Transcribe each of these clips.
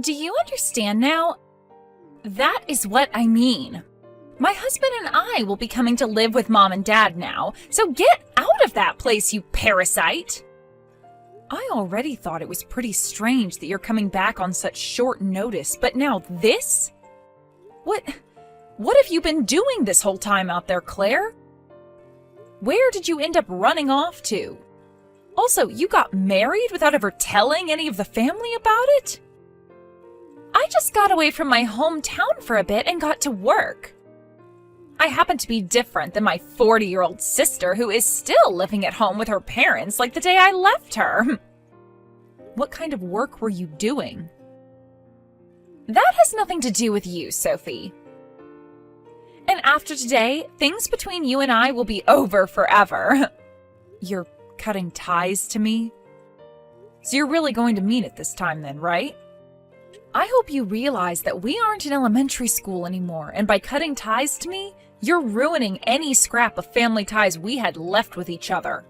Do you understand now? That is what I mean. My husband and I will be coming to live with Mom and Dad now, so get out of that place, you parasite! I already thought it was pretty strange that you're coming back on such short notice, but now this? What have you been doing this whole time out there, Claire? Where did you end up running off to? Also, you got married without ever telling any of the family about it? I just got away from my hometown for a bit and got to work. I happen to be different than my 40-year-old sister who is still living at home with her parents like the day I left her. What kind of work were you doing? That has nothing to do with you, Sophie. And after today, things between you and I will be over forever. You're cutting ties to me? So you're really going to mean it this time then, right? I hope you realize that we aren't in elementary school anymore, and by cutting ties to me, you're ruining any scrap of family ties we had left with each other.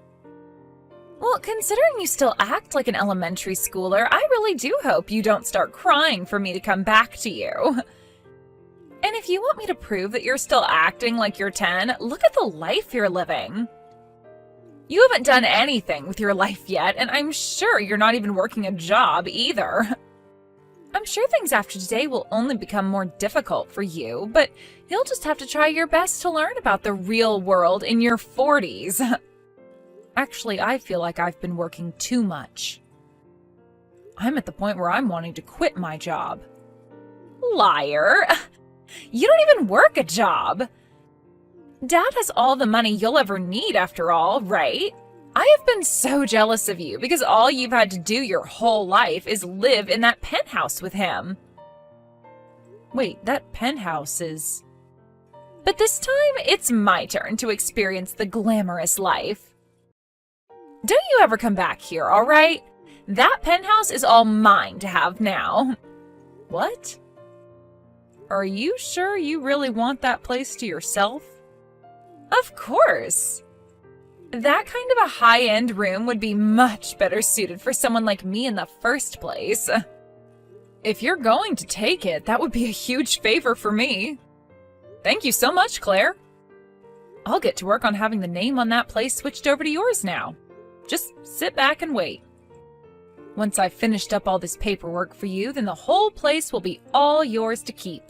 Well, considering you still act like an elementary schooler, I really do hope you don't start crying for me to come back to you. And if you want me to prove that you're still acting like you're 10, look at the life you're living. You haven't done anything with your life yet, and I'm sure you're not even working a job either. I'm sure things after today will only become more difficult for you, but you'll just have to try your best to learn about the real world in your 40s. Actually, I feel like I've been working too much. I'm at the point where I'm wanting to quit my job. Liar! You don't even work a job! Dad has all the money you'll ever need after all, right? I have been so jealous of you because all you've had to do your whole life is live in that penthouse with him. Wait, that penthouse is... But this time, it's my turn to experience the glamorous life. Don't you ever come back here, all right? That penthouse is all mine to have now. What? Are you sure you really want that place to yourself? Of course. That kind of a high-end room would be much better suited for someone like me in the first place. If you're going to take it, that would be a huge favor for me. Thank you so much, Claire. I'll get to work on having the name on that place switched over to yours now. Just sit back and wait. Once I've finished up all this paperwork for you, then the whole place will be all yours to keep.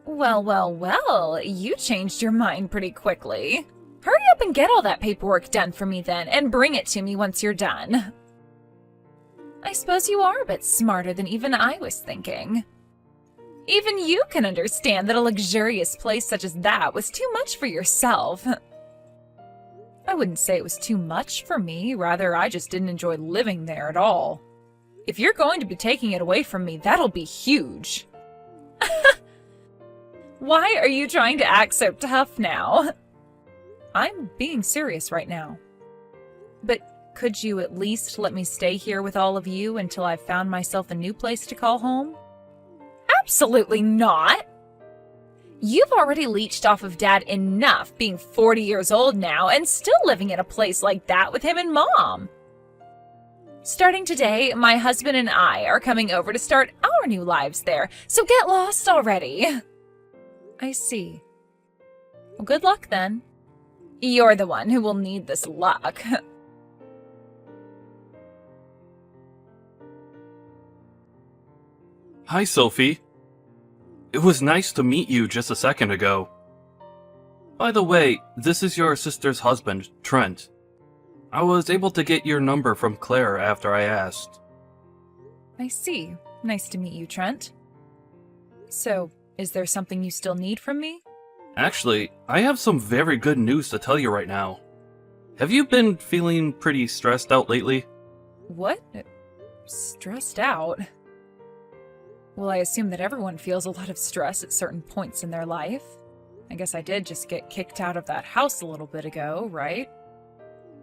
Well, you changed your mind pretty quickly. Hurry up and get all that paperwork done for me then, and bring it to me once you're done. I suppose you are a bit smarter than even I was thinking. Even you can understand that a luxurious place such as that was too much for yourself. I wouldn't say it was too much for me, rather I just didn't enjoy living there at all. If you're going to be taking it away from me, that'll be huge. Why are you trying to act so tough now? I'm being serious right now. But could you at least let me stay here with all of you until I've found myself a new place to call home? Absolutely not! You've already leached off of Dad enough being 40 years old now and still living in a place like that with him and Mom. Starting today, my husband and I are coming over to start our new lives there, so get lost already. I see. Well, good luck then. You're the one who will need this luck. Hi, Sophie. It was nice to meet you just a second ago. By the way, this is your sister's husband, Trent. I was able to get your number from Claire after I asked. I see. Nice to meet you, Trent. So, is there something you still need from me? Actually, I have some very good news to tell you right now. Have you been feeling pretty stressed out lately? What? Stressed out? Well, I assume that everyone feels a lot of stress at certain points in their life. I guess I did just get kicked out of that house a little bit ago, right?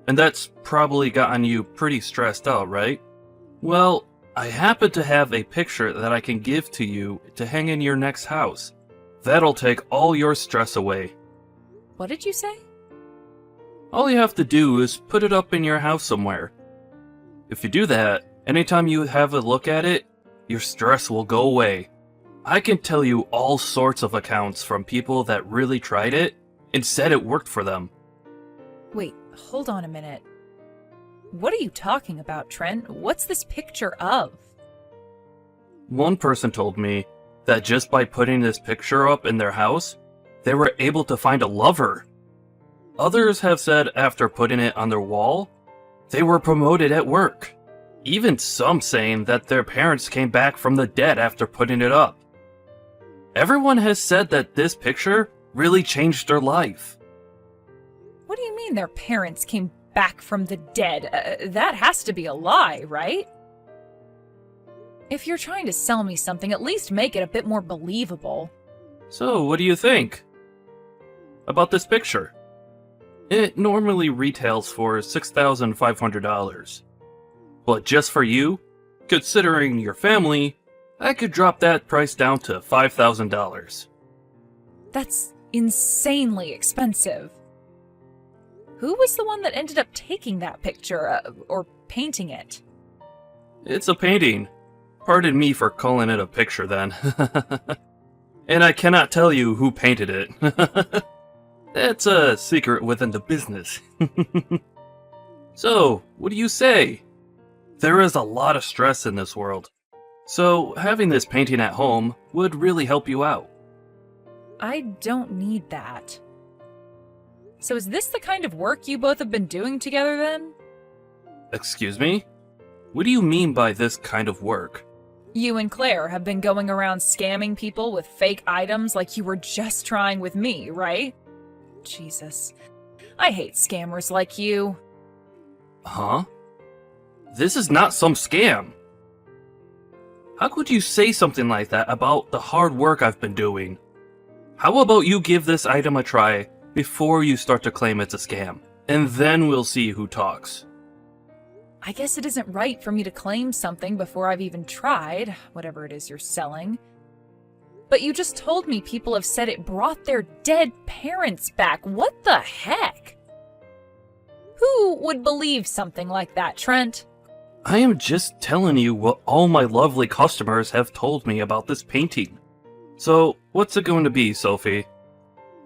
And that's probably gotten you pretty stressed out, right? Well, I happen to have a picture that I can give to you to hang in your next house. That'll take all your stress away. What did you say? All you have to do is put it up in your house somewhere. If you do that, anytime you have a look at it, your stress will go away. I can tell you all sorts of accounts from people that really tried it and said it worked for them. Wait, hold on a minute. What are you talking about, Trent? What's this picture of? One person told me that just by putting this picture up in their house, they were able to find a lover. Others have said after putting it on their wall, they were promoted at work. Even some saying that their parents came back from the dead after putting it up. Everyone has said that this picture really changed their life. What do you mean their parents came back from the dead? That has to be a lie, right? If you're trying to sell me something, at least make it a bit more believable. So, what do you think about this picture? It normally retails for $6,500. But just for you, considering your family, I could drop that price down to $5,000. That's insanely expensive. Who was the one that ended up taking that picture, or painting it? It's a painting. Pardon me for calling it a picture then. And I cannot tell you who painted it. That's a secret within the business. So, what do you say? There is a lot of stress in this world. So, having this painting at home would really help you out. I don't need that. So is this the kind of work you both have been doing together then? Excuse me? What do you mean by this kind of work? You and Claire have been going around scamming people with fake items like you were just trying with me, right? Jesus. I hate scammers like you. Huh? This is not some scam. How could you say something like that about the hard work I've been doing? How about you give this item a try before you start to claim it's a scam, and then we'll see who talks. I guess it isn't right for me to claim something before I've even tried, whatever it is you're selling. But you just told me people have said it brought their dead parents back. What the heck? Who would believe something like that, Trent? I am just telling you what all my lovely customers have told me about this painting. So, what's it going to be, Sophie?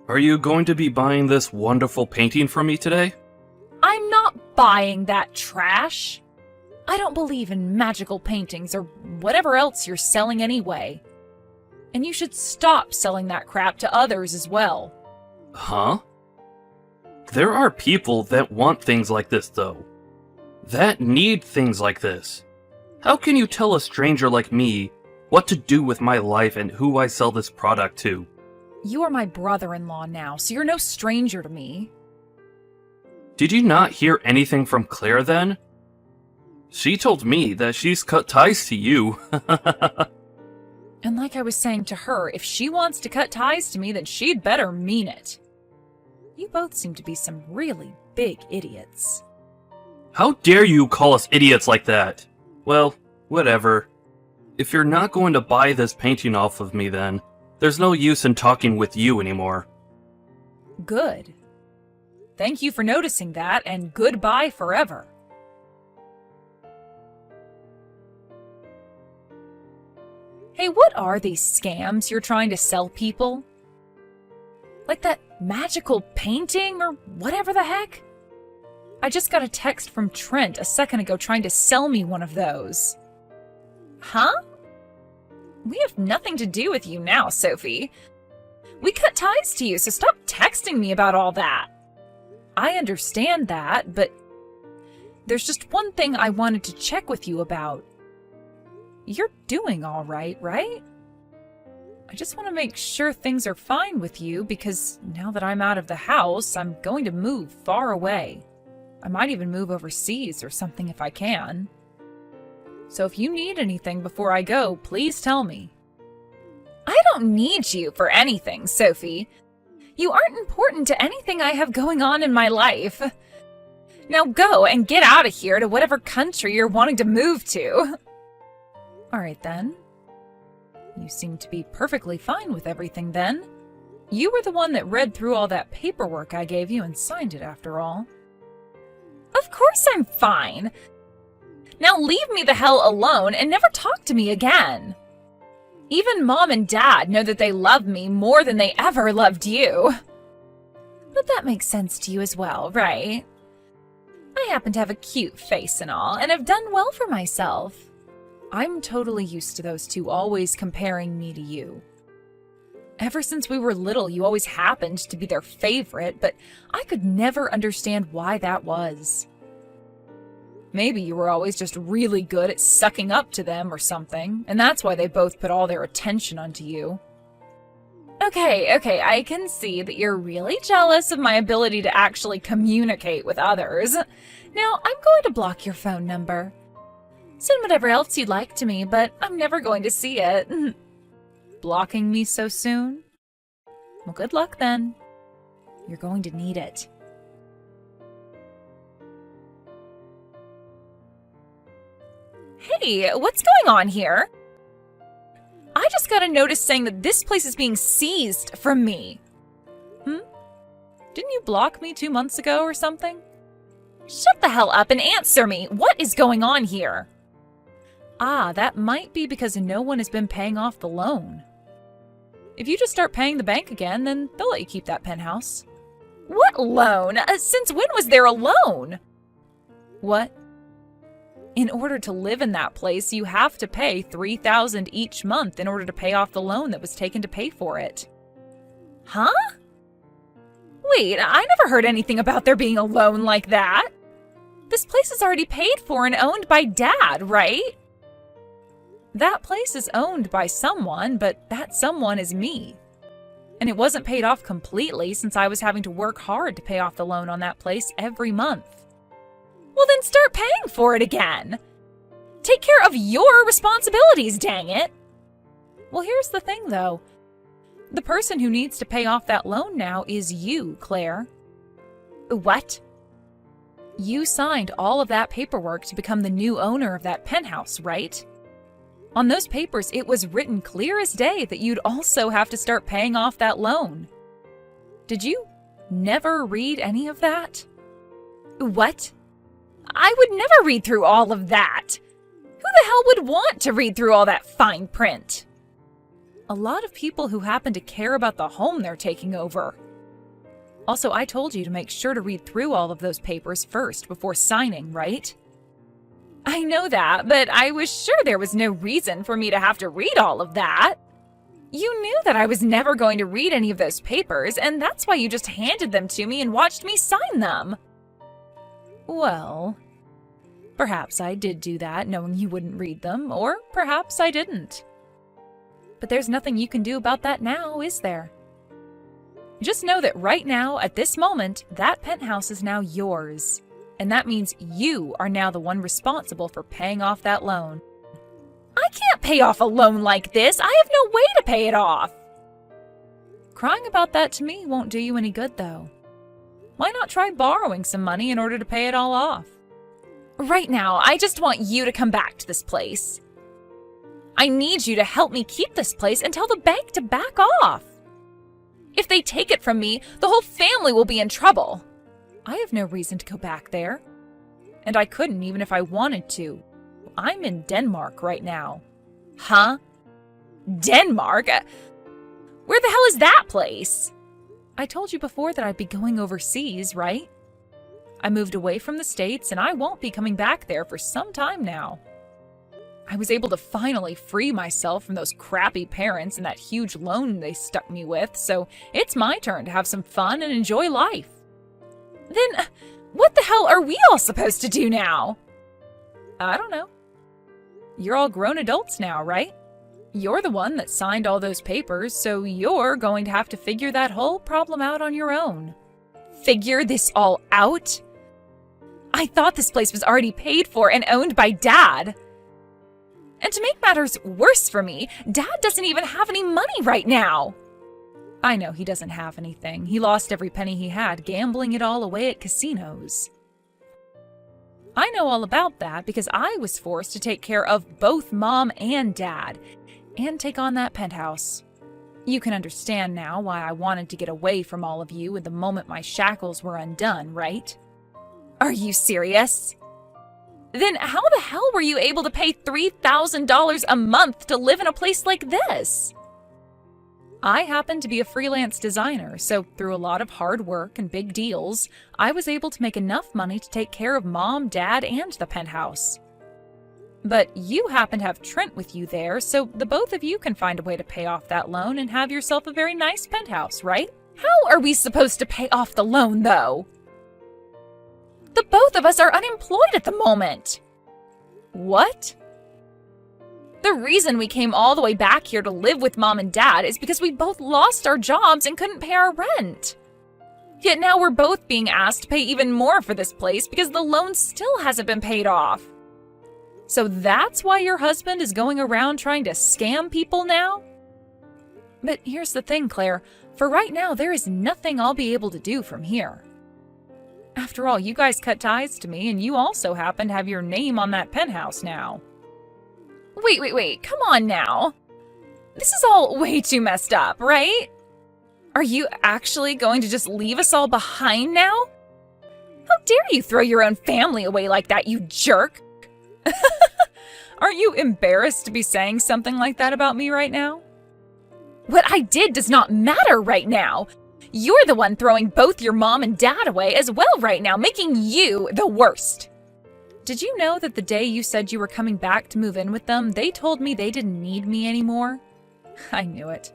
Are you going to be buying this wonderful painting from me today? I'm not buying that trash. I don't believe in magical paintings or whatever else you're selling anyway. And you should stop selling that crap to others as well. Huh? There are people that want things like this, though. That need things like this. How can you tell a stranger like me what to do with my life and who I sell this product to? You are my brother-in-law now, so you're no stranger to me. Did you not hear anything from Claire then? She told me that she's cut ties to you. And like I was saying to her, if she wants to cut ties to me, then she'd better mean it. You both seem to be some really big idiots. How dare you call us idiots like that? Well, whatever. If you're not going to buy this painting off of me then, there's no use in talking with you anymore. Good. Thank you for noticing that, and goodbye forever. Hey, what are these scams you're trying to sell people? Like that magical painting or whatever the heck? I just got a text from Trent a second ago trying to sell me one of those. Huh? We have nothing to do with you now, Sophie. We cut ties to you, so stop texting me about all that. I understand that, but there's just one thing I wanted to check with you about. You're doing all right, right? I just want to make sure things are fine with you because now that I'm out of the house, I'm going to move far away. I might even move overseas or something if I can. So if you need anything before I go, please tell me. I don't need you for anything, Sophie. You aren't important to anything I have going on in my life. Now go and get out of here to whatever country you're wanting to move to. All right then. You seem to be perfectly fine with everything then. You were the one that read through all that paperwork I gave you and signed it after all. Of course I'm fine. Now leave me the hell alone and never talk to me again. Even Mom and Dad know that they love me more than they ever loved you. But that makes sense to you as well, right? I happen to have a cute face and all, and have done well for myself. I'm totally used to those two always comparing me to you. Ever since we were little, you always happened to be their favorite, but I could never understand why that was. Maybe you were always just really good at sucking up to them or something, and that's why they both put all their attention onto you. Okay, I can see that you're really jealous of my ability to actually communicate with others. Now, I'm going to block your phone number. Send whatever else you'd like to me, but I'm never going to see it. Blocking me so soon? Well, good luck then. You're going to need it. Hey, what's going on here? I just got a notice saying that this place is being seized from me. Didn't you block me 2 months ago or something? Shut the hell up and answer me. What is going on here? Ah, that might be because no one has been paying off the loan. If you just start paying the bank again, then they'll let you keep that penthouse. What loan? Since when was there a loan? What? In order to live in that place, you have to pay $3,000 each month in order to pay off the loan that was taken to pay for it. Huh? Wait, I never heard anything about there being a loan like that. This place is already paid for and owned by Dad, right? That place is owned by someone, but that someone is me. And it wasn't paid off completely since I was having to work hard to pay off the loan on that place every month. Well, then start paying for it again. Take care of your responsibilities, dang it. Well, here's the thing, though. The person who needs to pay off that loan now is you, Claire. What? You signed all of that paperwork to become the new owner of that penthouse, right? On those papers, it was written clear as day that you'd also have to start paying off that loan. Did you never read any of that? What? I would never read through all of that. Who the hell would want to read through all that fine print? A lot of people who happen to care about the home they're taking over. Also, I told you to make sure to read through all of those papers first before signing, right? I know that, but I was sure there was no reason for me to have to read all of that. You knew that I was never going to read any of those papers, and that's why you just handed them to me and watched me sign them. Well, perhaps I did do that knowing you wouldn't read them, or perhaps I didn't. But there's nothing you can do about that now, is there? Just know that right now, at this moment, that penthouse is now yours. And that means you are now the one responsible for paying off that loan. I can't pay off a loan like this. I have no way to pay it off. Crying about that to me won't do you any good, though. Why not try borrowing some money in order to pay it all off? Right now, I just want you to come back to this place. I need you to help me keep this place and tell the bank to back off. If they take it from me, the whole family will be in trouble. I have no reason to go back there. And I couldn't even if I wanted to. I'm in Denmark right now. Huh? Denmark? Where the hell is that place? I told you before that I'd be going overseas, right? I moved away from the States and I won't be coming back there for some time now. I was able to finally free myself from those crappy parents and that huge loan they stuck me with, so it's my turn to have some fun and enjoy life. Then, what the hell are we all supposed to do now? I don't know. You're all grown adults now, right? You're the one that signed all those papers, so you're going to have to figure that whole problem out on your own. Figure this all out? I thought this place was already paid for and owned by Dad. And to make matters worse for me, Dad doesn't even have any money right now. I know he doesn't have anything. He lost every penny he had, gambling it all away at casinos. I know all about that because I was forced to take care of both Mom and Dad, and take on that penthouse. You can understand now why I wanted to get away from all of you at the moment my shackles were undone, right? Are you serious? Then how the hell were you able to pay $3,000 a month to live in a place like this? I happen to be a freelance designer, so through a lot of hard work and big deals, I was able to make enough money to take care of Mom, Dad, and the penthouse. But you happen to have Trent with you there, so the both of you can find a way to pay off that loan and have yourself a very nice penthouse, right? How are we supposed to pay off the loan, though? The both of us are unemployed at the moment. What? The reason we came all the way back here to live with Mom and Dad is because we both lost our jobs and couldn't pay our rent. Yet now we're both being asked to pay even more for this place because the loan still hasn't been paid off. So that's why your husband is going around trying to scam people now? But here's the thing, Claire. For right now, there is nothing I'll be able to do from here. After all, you guys cut ties to me, and you also happen to have your name on that penthouse now. Wait, come on now. This is all way too messed up, right? Are you actually going to just leave us all behind now? How dare you throw your own family away like that, you jerk? Aren't you embarrassed to be saying something like that about me right now? What I did does not matter right now. You're the one throwing both your mom and dad away as well right now, making you the worst. Did you know that the day you said you were coming back to move in with them, they told me they didn't need me anymore? I knew it.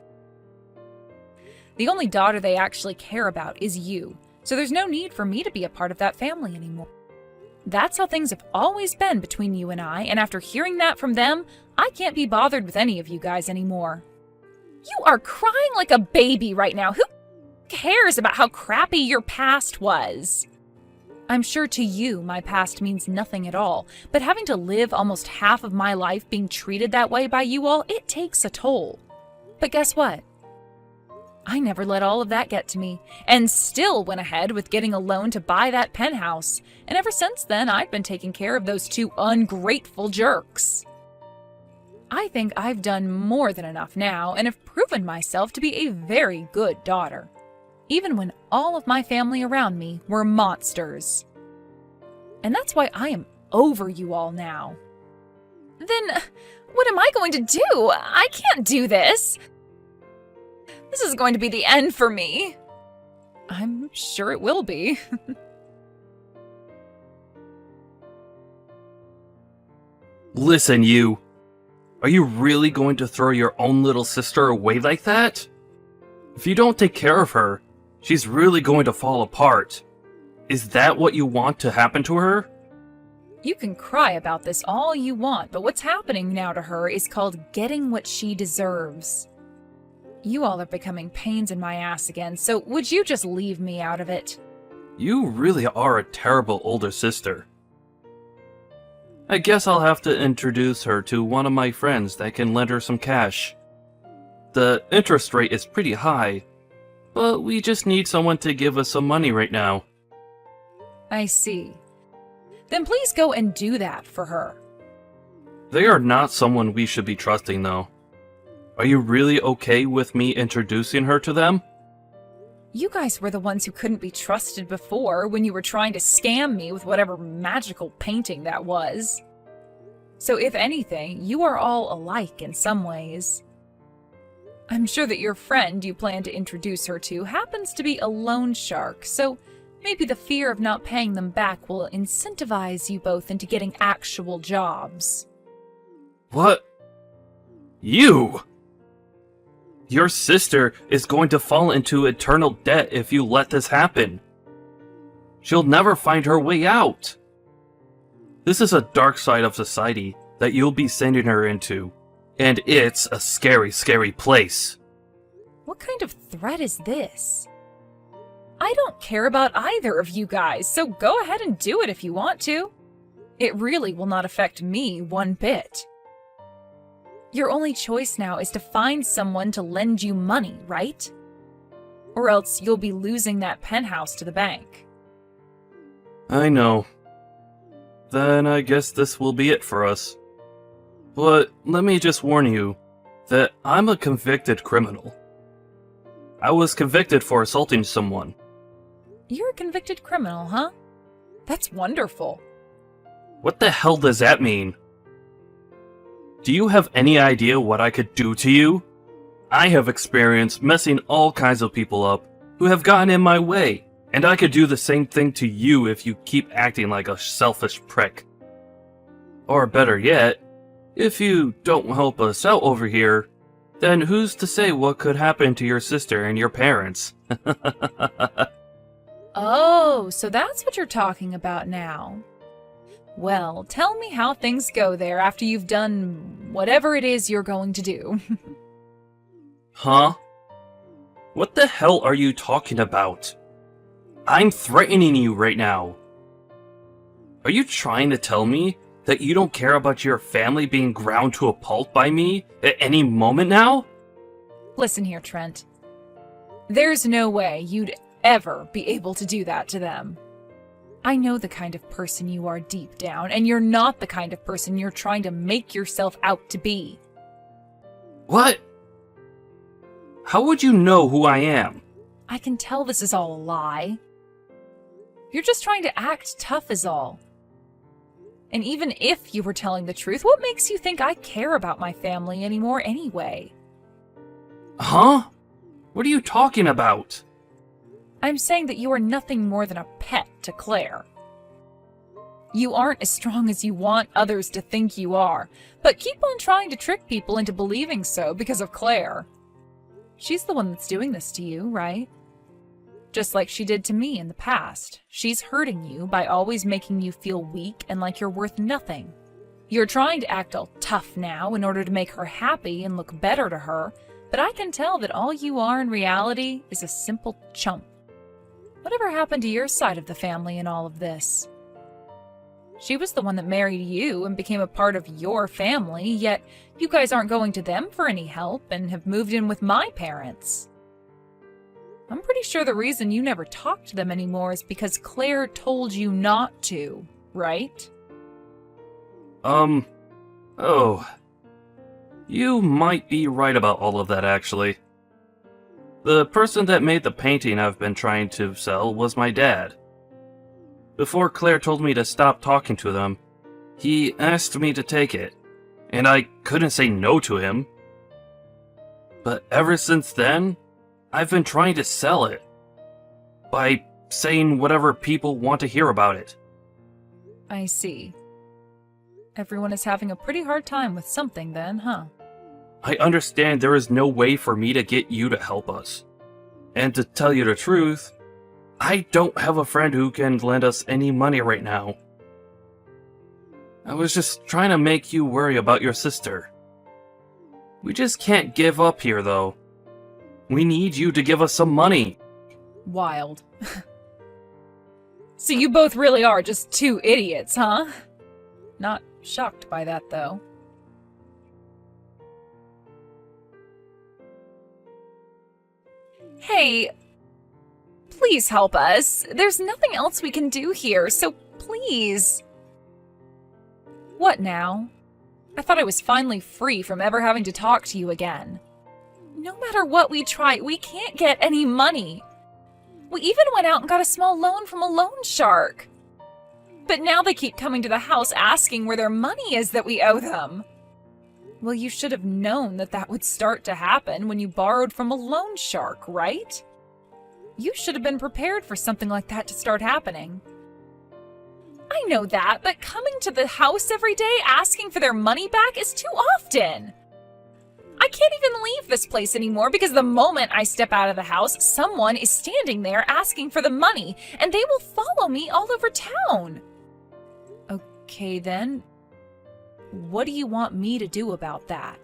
The only daughter they actually care about is you, so there's no need for me to be a part of that family anymore. That's how things have always been between you and I, and after hearing that from them, I can't be bothered with any of you guys anymore. You are crying like a baby right now. Who cares about how crappy your past was? I'm sure to you, my past means nothing at all, but having to live almost half of my life being treated that way by you all, it takes a toll. But guess what? I never let all of that get to me, and still went ahead with getting a loan to buy that penthouse, and ever since then, I've been taking care of those two ungrateful jerks. I think I've done more than enough now, and have proven myself to be a very good daughter, even when all of my family around me were monsters. And that's why I am over you all now. Then, what am I going to do? I can't do this. This is going to be the end for me. I'm sure it will be. Listen, you. Are you really going to throw your own little sister away like that? If you don't take care of her, she's really going to fall apart. Is that what you want to happen to her? You can cry about this all you want, but what's happening now to her is called getting what she deserves. You all are becoming pains in my ass again, so would you just leave me out of it? You really are a terrible older sister. I guess I'll have to introduce her to one of my friends that can lend her some cash. The interest rate is pretty high, but we just need someone to give us some money right now. I see. Then please go and do that for her. They are not someone we should be trusting, though. Are you really okay with me introducing her to them? You guys were the ones who couldn't be trusted before when you were trying to scam me with whatever magical painting that was. So if anything, you are all alike in some ways. I'm sure that your friend you plan to introduce her to happens to be a loan shark, so maybe the fear of not paying them back will incentivize you both into getting actual jobs. What? You? Your sister is going to fall into eternal debt if you let this happen. She'll never find her way out. This is a dark side of society that you'll be sending her into, and it's a scary, scary place. What kind of threat is this? I don't care about either of you guys, so go ahead and do it if you want to. It really will not affect me one bit. Your only choice now is to find someone to lend you money, right? Or else you'll be losing that penthouse to the bank. I know. Then I guess this will be it for us. But let me just warn you that I'm a convicted criminal. I was convicted for assaulting someone. You're a convicted criminal, huh? That's wonderful. What the hell does that mean? Do you have any idea what I could do to you? I have experience messing all kinds of people up who have gotten in my way, and I could do the same thing to you if you keep acting like a selfish prick. Or better yet, if you don't help us out over here, then who's to say what could happen to your sister and your parents? Oh, so that's what you're talking about now. Well, tell me how things go there after you've done whatever it is you're going to do. Huh? What the hell are you talking about? I'm threatening you right now. Are you trying to tell me that you don't care about your family being ground to a pulp by me at any moment now? Listen here, Trent. There's no way you'd ever be able to do that to them. I know the kind of person you are deep down, and you're not the kind of person you're trying to make yourself out to be. What? How would you know who I am? I can tell this is all a lie. You're just trying to act tough is all. And even if you were telling the truth, what makes you think I care about my family anymore anyway? Huh? What are you talking about? I'm saying that you are nothing more than a pet to Claire. You aren't as strong as you want others to think you are, but keep on trying to trick people into believing so because of Claire. She's the one that's doing this to you, right? Just like she did to me in the past. She's hurting you by always making you feel weak and like you're worth nothing. You're trying to act all tough now in order to make her happy and look better to her, but I can tell that all you are in reality is a simple chump. Whatever happened to your side of the family in all of this? She was the one that married you and became a part of your family, yet you guys aren't going to them for any help and have moved in with my parents. I'm pretty sure the reason you never talk to them anymore is because Claire told you not to, right? Oh. You might be right about all of that, actually. The person that made the painting I've been trying to sell was my dad. Before Claire told me to stop talking to them, he asked me to take it, and I couldn't say no to him. But ever since then, I've been trying to sell it. By saying whatever people want to hear about it. I see. Everyone is having a pretty hard time with something then, huh? I understand there is no way for me to get you to help us. And to tell you the truth, I don't have a friend who can lend us any money right now. I was just trying to make you worry about your sister. We just can't give up here, though. We need you to give us some money. Wild. So you both really are just two idiots, huh? Not shocked by that, though. Hey, please help us. There's nothing else we can do here, so please. What now? I thought I was finally free from ever having to talk to you again. No matter what we try, we can't get any money. We even went out and got a small loan from a loan shark. But now they keep coming to the house asking where their money is that we owe them. Well, you should have known that that would start to happen when you borrowed from a loan shark, right? You should have been prepared for something like that to start happening. I know that, but coming to the house every day asking for their money back is too often. I can't even leave this place anymore because the moment I step out of the house, someone is standing there asking for the money, and they will follow me all over town. Okay then, what do you want me to do about that?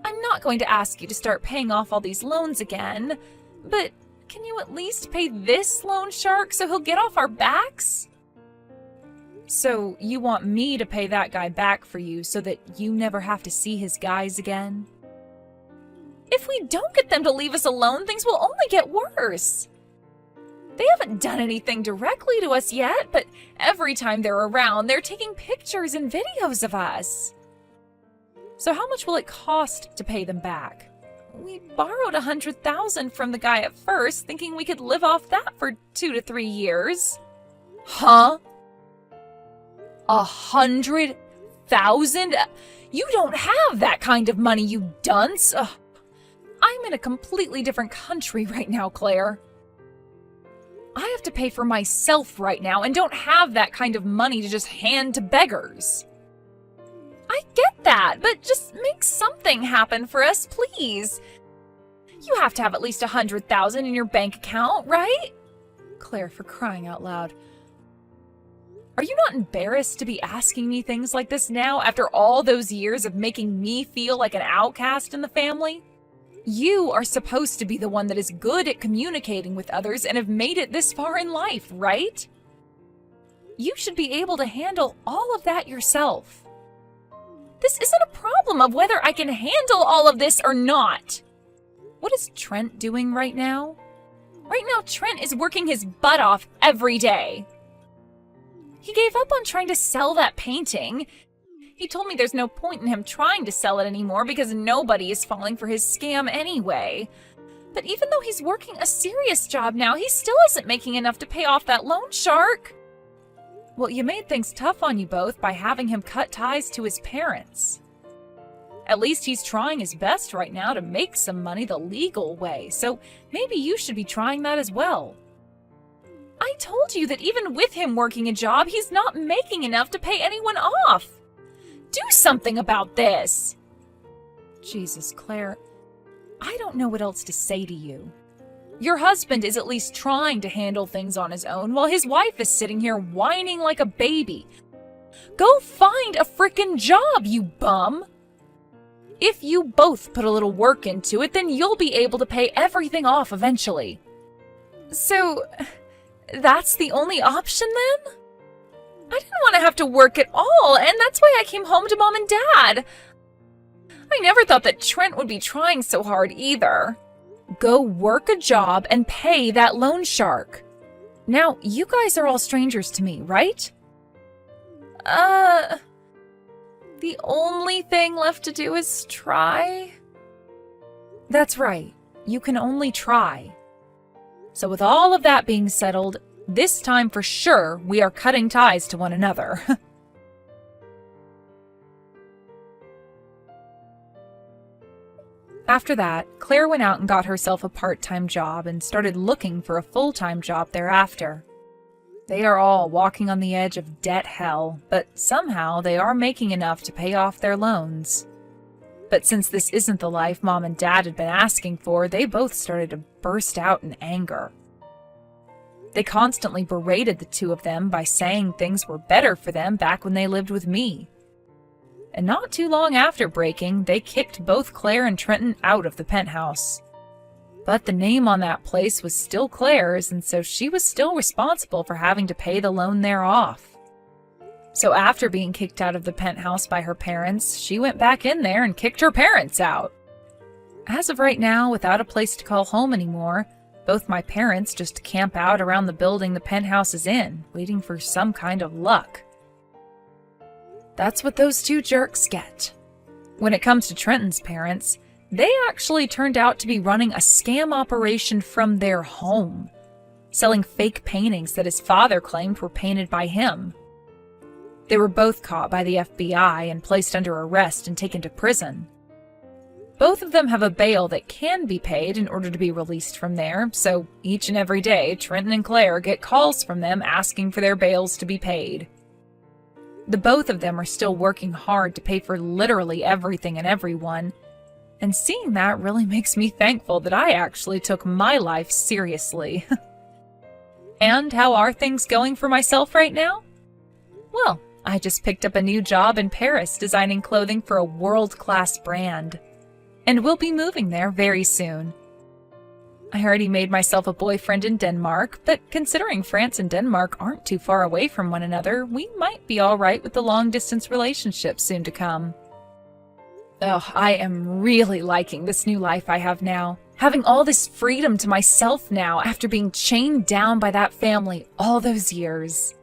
I'm not going to ask you to start paying off all these loans again, but can you at least pay this loan shark so he'll get off our backs? So you want me to pay that guy back for you so that you never have to see his guys again? If we don't get them to leave us alone, things will only get worse. They haven't done anything directly to us yet, but every time they're around, they're taking pictures and videos of us. So how much will it cost to pay them back? We borrowed $100,000 from the guy at first, thinking we could live off that for 2 to 3 years. Huh? 100,000? You don't have that kind of money, you dunce. Ugh. I'm in a completely different country right now, Claire. I have to pay for myself right now and don't have that kind of money to just hand to beggars. I get that, but just make something happen for us, please. You have to have at least 100,000 in your bank account, right? Claire, for crying out loud. Are you not embarrassed to be asking me things like this now after all those years of making me feel like an outcast in the family? You are supposed to be the one that is good at communicating with others and have made it this far in life, right? You should be able to handle all of that yourself. This isn't a problem of whether I can handle all of this or not. What is Trent doing right now? Right now, Trent is working his butt off every day. He gave up on trying to sell that painting. He told me there's no point in him trying to sell it anymore because nobody is falling for his scam anyway. But even though he's working a serious job now, he still isn't making enough to pay off that loan shark. Well, you made things tough on you both by having him cut ties to his parents. At least he's trying his best right now to make some money the legal way, so maybe you should be trying that as well. I told you that even with him working a job, he's not making enough to pay anyone off. Do something about this. Jesus, Claire, I don't know what else to say to you. Your husband is at least trying to handle things on his own while his wife is sitting here whining like a baby. Go find a frickin' job, you bum. If you both put a little work into it, then you'll be able to pay everything off eventually. So, that's the only option then? I didn't want to have to work at all, and that's why I came home to Mom and Dad. I never thought that Trent would be trying so hard either. Go work a job and pay that loan shark. Now, you guys are all strangers to me, right? The only thing left to do is try? That's right. You can only try. So with all of that being settled, this time for sure we are cutting ties to one another. After that, Claire went out and got herself a part-time job and started looking for a full-time job thereafter. They are all walking on the edge of debt hell, but somehow they are making enough to pay off their loans. But since this isn't the life Mom and Dad had been asking for, they both started to burst out in anger. They constantly berated the two of them by saying things were better for them back when they lived with me. And not too long after breaking, they kicked both Claire and Trenton out of the penthouse. But the name on that place was still Claire's, and so she was still responsible for having to pay the loan there off. So after being kicked out of the penthouse by her parents, she went back in there and kicked her parents out. As of right now, without a place to call home anymore, both my parents just camp out around the building the penthouse is in, waiting for some kind of luck. That's what those two jerks get. When it comes to Trenton's parents, they actually turned out to be running a scam operation from their home, selling fake paintings that his father claimed were painted by him. They were both caught by the FBI and placed under arrest and taken to prison. Both of them have a bail that can be paid in order to be released from there, so each and every day, Trenton and Claire get calls from them asking for their bails to be paid. The both of them are still working hard to pay for literally everything and everyone, and seeing that really makes me thankful that I actually took my life seriously. And how are things going for myself right now? Well, I just picked up a new job in Paris designing clothing for a world-class brand, and will be moving there very soon. I already made myself a boyfriend in Denmark, but considering France and Denmark aren't too far away from one another, we might be alright with the long-distance relationship soon to come. Oh, I am really liking this new life I have now. Having all this freedom to myself now after being chained down by that family all those years.